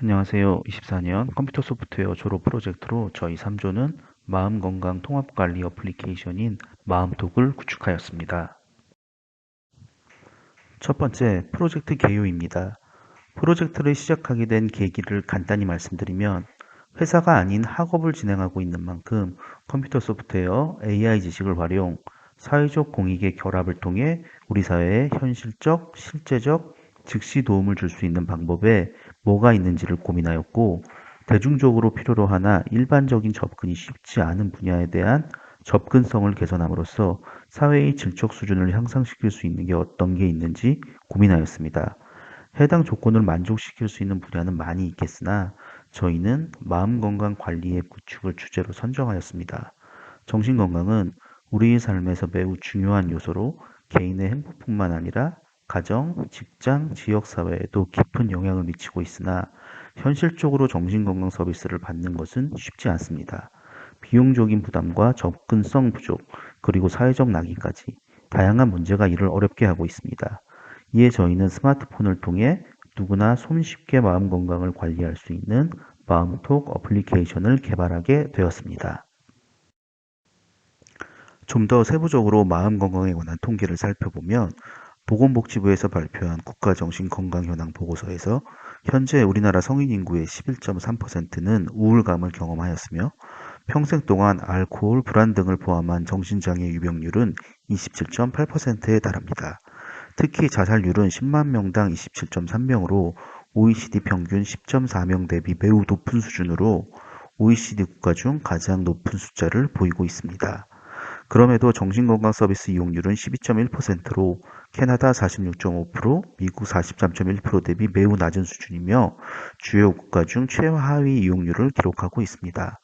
안녕하세요. 24년 컴퓨터 소프트웨어 졸업 프로젝트로 저희 3조는 마음건강 통합관리 어플리케이션인 마음톡을 구축하였습니다. 첫 번째, 프로젝트 개요입니다. 프로젝트를 시작하게 된 계기를 간단히 말씀드리면 회사가 아닌 학업을 진행하고 있는 만큼 컴퓨터 소프트웨어, AI 지식을 활용, 사회적 공익의 결합을 통해 우리 사회에 현실적, 실제적, 즉시 도움을 줄 수 있는 방법에 뭐가 있는지를 고민하였고, 대중적으로 필요로 하나 일반적인 접근이 쉽지 않은 분야에 대한 접근성을 개선함으로써 사회의 질적 수준을 향상시킬 수 있는 게 어떤 게 있는지 고민하였습니다. 해당 조건을 만족시킬 수 있는 분야는 많이 있겠으나 저희는 마음건강 관리의 구축을 주제로 선정하였습니다. 정신건강은 우리의 삶에서 매우 중요한 요소로 개인의 행복뿐만 아니라 가정, 직장, 지역사회에도 깊은 영향을 미치고 있으나 현실적으로 정신건강 서비스를 받는 것은 쉽지 않습니다. 비용적인 부담과 접근성 부족, 그리고 사회적 낙인까지 다양한 문제가 이를 어렵게 하고 있습니다. 이에 저희는 스마트폰을 통해 누구나 손쉽게 마음 건강을 관리할 수 있는 마음톡 어플리케이션을 개발하게 되었습니다. 좀 더 세부적으로 마음 건강에 관한 통계를 살펴보면 보건복지부에서 발표한 국가정신건강현황 보고서에서 현재 우리나라 성인 인구의 11.3%는 우울감을 경험하였으며 평생 동안 알코올, 불안 등을 포함한 정신장애 유병률은 27.8%에 달합니다. 특히 자살률은 10만 명당 27.3명으로 OECD 평균 10.4명 대비 매우 높은 수준으로 OECD 국가 중 가장 높은 숫자를 보이고 있습니다. 그럼에도 정신건강 서비스 이용률은 12.1%로 캐나다 46.5%, 미국 43.1% 대비 매우 낮은 수준이며 주요 국가 중 최하위 이용률을 기록하고 있습니다.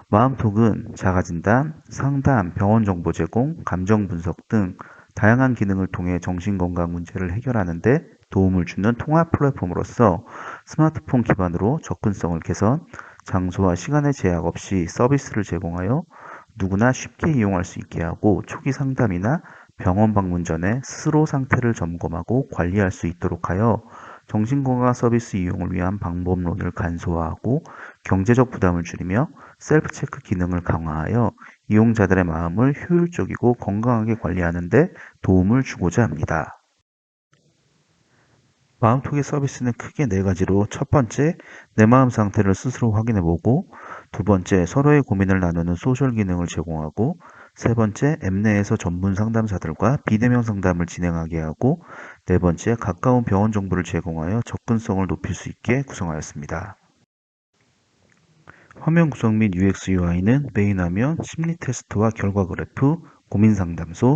마음톡은 자가진단, 상담, 병원 정보 제공, 감정 분석 등 다양한 기능을 통해 정신건강 문제를 해결하는 데 도움을 주는 통합 플랫폼으로서 스마트폰 기반으로 접근성을 개선, 장소와 시간의 제약 없이 서비스를 제공하여 누구나 쉽게 이용할 수 있게 하고 초기 상담이나 병원 방문 전에 스스로 상태를 점검하고 관리할 수 있도록 하여 정신건강 서비스 이용을 위한 방법론을 간소화하고 경제적 부담을 줄이며 셀프 체크 기능을 강화하여 이용자들의 마음을 효율적이고 건강하게 관리하는 데 도움을 주고자 합니다. 마음톡의 서비스는 크게 네 가지로 첫 번째, 내 마음 상태를 스스로 확인해보고 두 번째, 서로의 고민을 나누는 소셜 기능을 제공하고 세 번째, 앱 내에서 전문 상담사들과 비대면 상담을 진행하게 하고 네 번째, 가까운 병원 정보를 제공하여 접근성을 높일 수 있게 구성하였습니다. 화면 구성 및 UX UI는 메인 화면, 심리 테스트와 결과 그래프, 고민 상담소,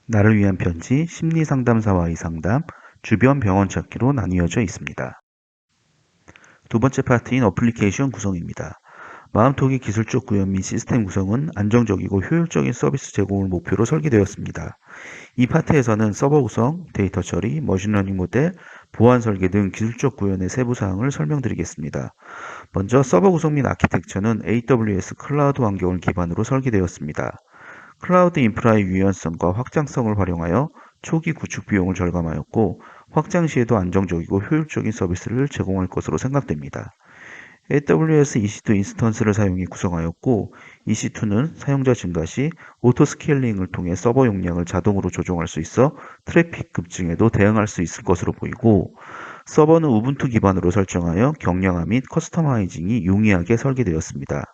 나를 위한 편지, 심리 상담사와의 상담, 주변 병원 찾기로 나뉘어져 있습니다. 두 번째 파트인 어플리케이션 구성입니다. 마음톡의 기술적 구현 및 시스템 구성은 안정적이고 효율적인 서비스 제공을 목표로 설계되었습니다. 이 파트에서는 서버 구성, 데이터 처리, 머신러닝 모델, 보안 설계 등 기술적 구현의 세부 사항을 설명드리겠습니다. 먼저 서버 구성 및 아키텍처는 AWS 클라우드 환경을 기반으로 설계되었습니다. 클라우드 인프라의 유연성과 확장성을 활용하여 초기 구축 비용을 절감하였고 확장 시에도 안정적이고 효율적인 서비스를 제공할 것으로 생각됩니다. AWS EC2 인스턴스를 사용해 구성하였고 EC2는 사용자 증가 시 오토 스케일링을 통해 서버 용량을 자동으로 조정할 수 있어 트래픽 급증에도 대응할 수 있을 것으로 보이고 서버는 우분투 기반으로 설정하여 경량화 및 커스터마이징이 용이하게 설계되었습니다.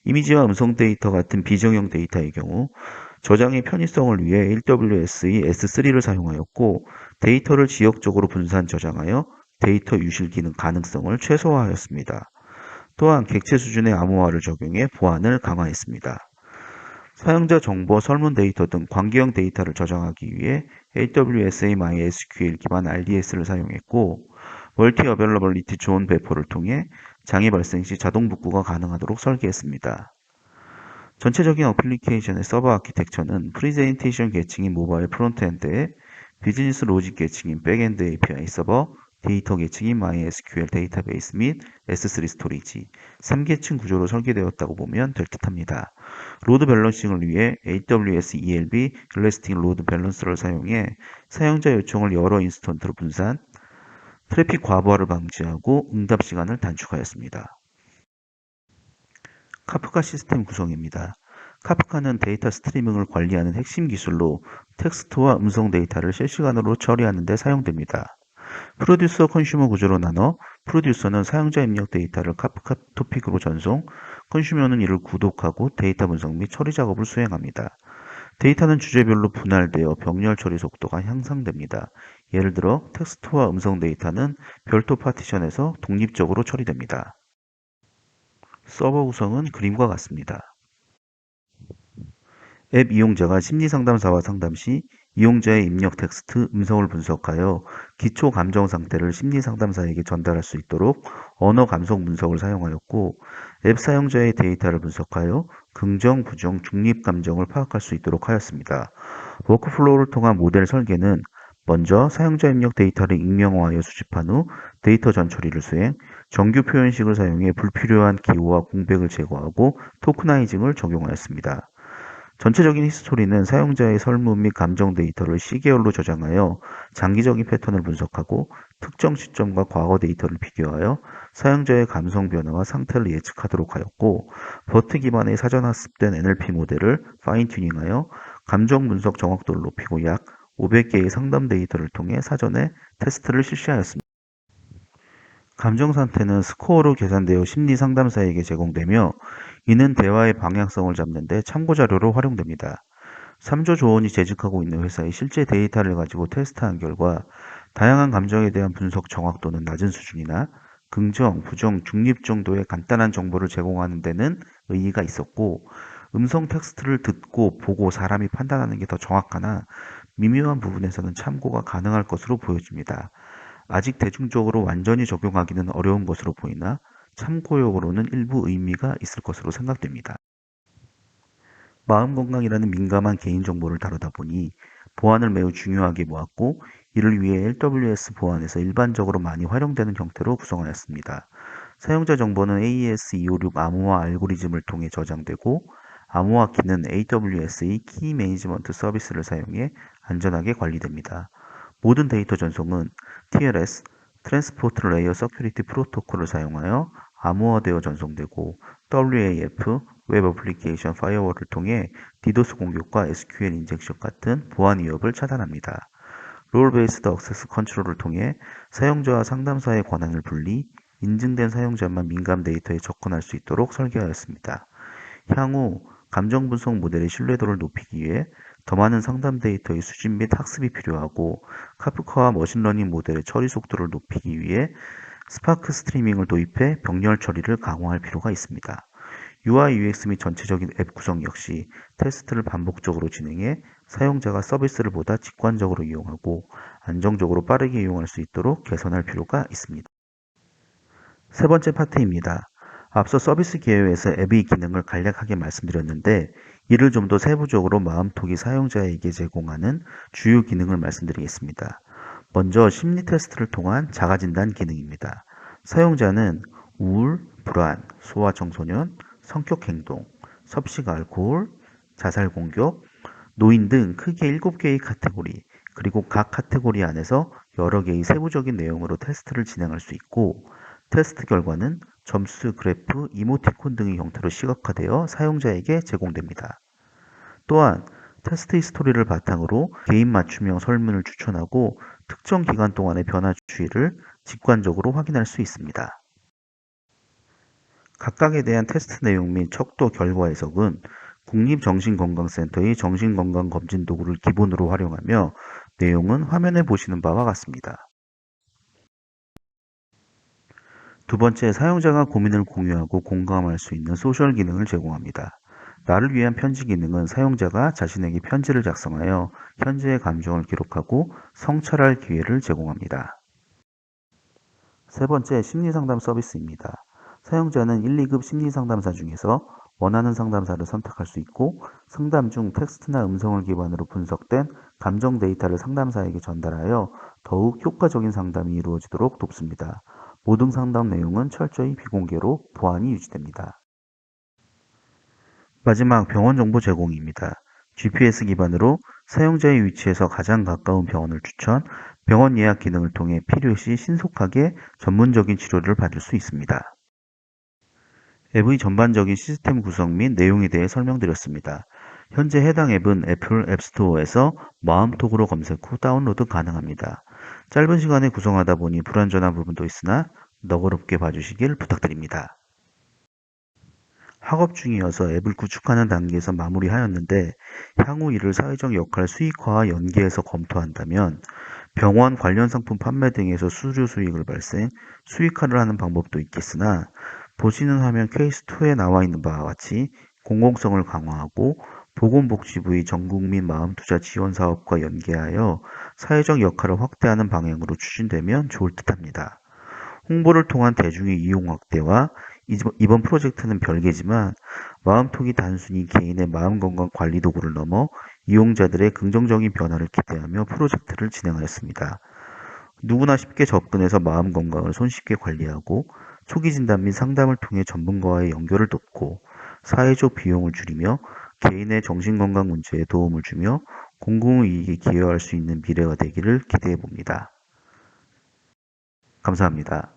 이미지와 음성 데이터 같은 비정형 데이터의 경우 저장의 편의성을 위해 AWS의 S3를 사용하였고 데이터를 지역적으로 분산 저장하여 데이터 유실 기능 가능성을 최소화하였습니다. 또한 객체 수준의 암호화를 적용해 보안을 강화했습니다. 사용자 정보, 설문 데이터 등 관계형 데이터를 저장하기 위해 AWS의 MySQL 기반 RDS를 사용했고 멀티 어벨러블리티 존 배포를 통해 장애 발생 시 자동 복구가 가능하도록 설계했습니다. 전체적인 어플리케이션의 서버 아키텍처는 프레젠테이션 계층인 모바일 프론트엔드에 비즈니스 로직 계층인 백엔드 API 서버, 데이터 계층인 MySQL 데이터베이스 및 S3 스토리지, 3계층 구조로 설계되었다고 보면 될 듯합니다. 로드 밸런싱을 위해 AWS ELB 일래스틱 로드 밸런서를 사용해 사용자 요청을 여러 인스턴트로 분산, 트래픽 과부하를 방지하고 응답 시간을 단축하였습니다. 카프카 시스템 구성입니다. 카프카는 데이터 스트리밍을 관리하는 핵심 기술로 텍스트와 음성 데이터를 실시간으로 처리하는 데 사용됩니다. 프로듀서 컨슈머 구조로 나눠 프로듀서는 사용자 입력 데이터를 카프카 토픽으로 전송, 컨슈머는 이를 구독하고 데이터 분석 및 처리 작업을 수행합니다. 데이터는 주제별로 분할되어 병렬 처리 속도가 향상됩니다. 예를 들어 텍스트와 음성 데이터는 별도 파티션에서 독립적으로 처리됩니다. 서버 구성은 그림과 같습니다. 앱 이용자가 심리상담사와 상담 시 이용자의 입력 텍스트, 음성을 분석하여 기초 감정 상태를 심리상담사에게 전달할 수 있도록 언어 감성 분석을 사용하였고, 앱 사용자의 데이터를 분석하여 긍정, 부정, 중립 감정을 파악할 수 있도록 하였습니다. 워크플로우를 통한 모델 설계는 먼저 사용자 입력 데이터를 익명화하여 수집한 후 데이터 전처리를 수행, 정규 표현식을 사용해 불필요한 기호와 공백을 제거하고 토크나이징을 적용하였습니다. 전체적인 히스토리는 사용자의 설문 및 감정 데이터를 시계열로 저장하여 장기적인 패턴을 분석하고 특정 시점과 과거 데이터를 비교하여 사용자의 감성 변화와 상태를 예측하도록 하였고, 버트 기반의 사전 학습된 NLP 모델을 파인 튜닝하여 감정 분석 정확도를 높이고 약 500개의 상담 데이터를 통해 사전에 테스트를 실시하였습니다. 감정 상태는 스코어로 계산되어 심리 상담사에게 제공되며, 이는 대화의 방향성을 잡는 데 참고 자료로 활용됩니다. 3조 조원이 재직하고 있는 회사의 실제 데이터를 가지고 테스트한 결과 다양한 감정에 대한 분석 정확도는 낮은 수준이나 긍정, 부정, 중립 정도의 간단한 정보를 제공하는 데는 의의가 있었고, 음성 텍스트를 듣고 보고 사람이 판단하는 게 더 정확하나 미묘한 부분에서는 참고가 가능할 것으로 보여집니다. 아직 대중적으로 완전히 적용하기는 어려운 것으로 보이나 참고용으로는 일부 의미가 있을 것으로 생각됩니다. 마음 건강이라는 민감한 개인정보를 다루다 보니 보안을 매우 중요하게 보았고, 이를 위해 LWS 보안에서 일반적으로 많이 활용되는 형태로 구성하였습니다. 사용자 정보는 AES-256 암호화 알고리즘을 통해 저장되고, 암호화 키는 AWS의 키 매니지먼트 서비스를 사용해 안전하게 관리됩니다. 모든 데이터 전송은 TLS, 트랜스포트 레이어 서큐리티 프로토콜을 사용하여 암호화되어 전송되고, WAF, 웹 애플리케이션 파이어월을 통해 디도스 공격과 SQL 인젝션 같은 보안 위협을 차단합니다. 롤 베이스드 액세스 컨트롤을 통해 사용자와 상담사의 권한을 분리, 인증된 사용자만 민감 데이터에 접근할 수 있도록 설계하였습니다. 향후 감정 분석 모델의 신뢰도를 높이기 위해 더 많은 상담 데이터의 수집 및 학습이 필요하고, 카프카와 머신러닝 모델의 처리 속도를 높이기 위해 스파크 스트리밍을 도입해 병렬 처리를 강화할 필요가 있습니다. UI, UX 및 전체적인 앱 구성 역시 테스트를 반복적으로 진행해 사용자가 서비스를 보다 직관적으로 이용하고 안정적으로 빠르게 이용할 수 있도록 개선할 필요가 있습니다. 세 번째 파트입니다. 앞서 서비스 개요에서 앱의 기능을 간략하게 말씀드렸는데, 이를 좀 더 세부적으로 마음톡이 사용자에게 제공하는 주요 기능을 말씀드리겠습니다. 먼저 심리 테스트를 통한 자가진단 기능입니다. 사용자는 우울, 불안, 소아청소년, 성격 행동, 섭식 알코올, 자살 공격, 노인 등 크게 7개의 카테고리, 그리고 각 카테고리 안에서 여러 개의 세부적인 내용으로 테스트를 진행할 수 있고, 테스트 결과는 점수, 그래프, 이모티콘 등의 형태로 시각화되어 사용자에게 제공됩니다. 또한 테스트 히스토리를 바탕으로 개인 맞춤형 설문을 추천하고 특정 기간 동안의 변화 추이를 직관적으로 확인할 수 있습니다. 각각에 대한 테스트 내용 및 척도 결과 해석은 국립정신건강센터의 정신건강검진 도구를 기본으로 활용하며, 내용은 화면에 보시는 바와 같습니다. 두 번째, 사용자가 고민을 공유하고 공감할 수 있는 소셜 기능을 제공합니다. 나를 위한 편지 기능은 사용자가 자신에게 편지를 작성하여 현재의 감정을 기록하고 성찰할 기회를 제공합니다. 세 번째, 심리상담 서비스입니다. 사용자는 1, 2급 심리상담사 중에서 원하는 상담사를 선택할 수 있고, 상담 중 텍스트나 음성을 기반으로 분석된 감정 데이터를 상담사에게 전달하여 더욱 효과적인 상담이 이루어지도록 돕습니다. 모든 상담 내용은 철저히 비공개로 보안이 유지됩니다. 마지막 병원 정보 제공입니다. GPS 기반으로 사용자의 위치에서 가장 가까운 병원을 추천, 병원 예약 기능을 통해 필요시 신속하게 전문적인 치료를 받을 수 있습니다. 앱의 전반적인 시스템 구성 및 내용에 대해 설명드렸습니다. 현재 해당 앱은 애플 앱스토어에서 마음톡으로 검색 후 다운로드 가능합니다. 짧은 시간에 구성하다 보니 불완전한 부분도 있으나 너그럽게 봐주시길 부탁드립니다. 학업 중이어서 앱을 구축하는 단계에서 마무리하였는데 향후 이를 사회적 역할 수익화와 연계해서 검토한다면 병원 관련 상품 판매 등에서 수수료 수익을 발생, 수익화를 하는 방법도 있겠으나 보시는 화면 케이스 2에 나와 있는 바와 같이 공공성을 강화하고 보건복지부의 전국민 마음투자 지원 사업과 연계하여 사회적 역할을 확대하는 방향으로 추진되면 좋을 듯합니다. 홍보를 통한 대중의 이용 확대와 이번 프로젝트는 별개지만 마음톡이 단순히 개인의 마음건강 관리 도구를 넘어 이용자들의 긍정적인 변화를 기대하며 프로젝트를 진행하였습니다. 누구나 쉽게 접근해서 마음 건강을 손쉽게 관리하고 초기 진단 및 상담을 통해 전문가와의 연결을 돕고 사회적 비용을 줄이며 개인의 정신건강 문제에 도움을 주며 공공의 이익에 기여할 수 있는 미래가 되기를 기대해 봅니다. 감사합니다.